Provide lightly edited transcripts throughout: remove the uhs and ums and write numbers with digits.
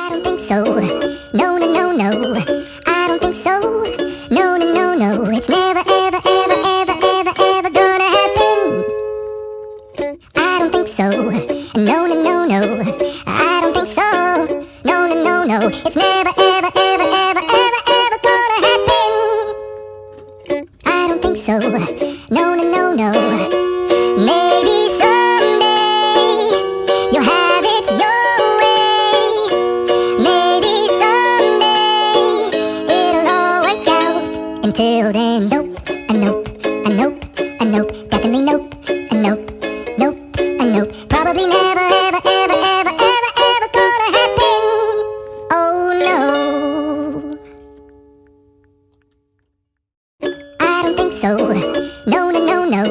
I don't think so. No, no, no, no. I don't think so. No, no, no, no. It's never, ever, ever, ever, ever, ever gonna happen. I don't think so. No, no, no, no. I don't think so. No, no, no, no. It's never, ever, ever, ever, ever, ever gonna happen. I don't think so. No, no, no, no. Maybe someday you'll have it your way. Maybe someday it'll all work out. Until then, nope, a nope, a nope, a nope, definitely nope, a nope, nope, a nope. Probably never, ever, ever, ever, ever, ever gonna happen. Oh no. I don't think so. No, no, no, no.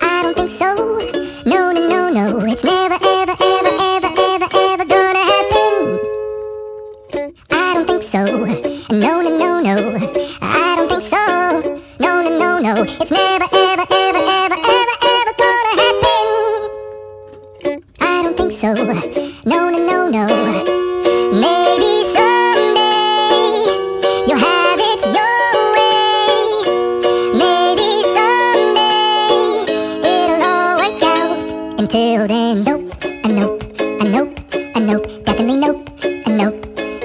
I don't think so. No, no, no, no. It's never, ever, ever, ever, ever, ever gonna happen. I don't think so. No, no, no, no. I don't think so. No, no, no, no. It's never, ever, ever, ever, ever, ever gonna happen. I don't think so. No, no, no, no. Maybe someday you'll have it your way. Maybe someday it'll all work out. Until then, nope, a nope, a nope, a nope, definitely nope, a nope,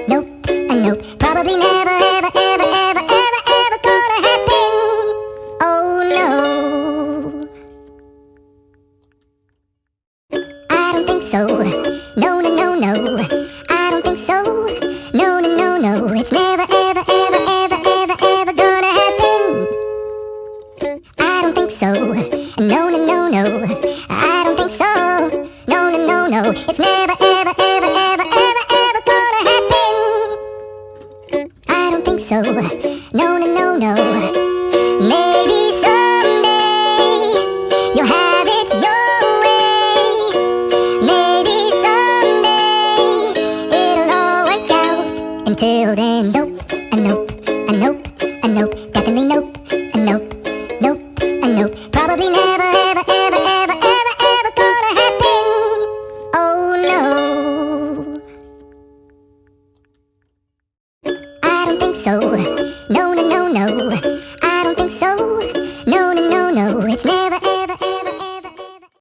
nope, a nope. Probably never, ever, ever, ever, ever, ever gonna happen. Oh no. I don't think so. No, no, no, no. I don't think so. No, no, no, no. It's never, ever, ever, ever, ever, ever gonna happen. I don't think so. No, no, no, no. I don't think so. No, no, no, no. It's never, ever, ever, ever, ever, ever gonna happen. I don't think so. No, no, no, no. Maybe someday you'll have it your way. Maybe someday it'll all work out. Until then, nope, a nope, a nope, a nope, definitely nope, a nope, nope, a nope. Probably never, ever, ever, ever, ever, ever gonna happen. Oh no. I don't think so.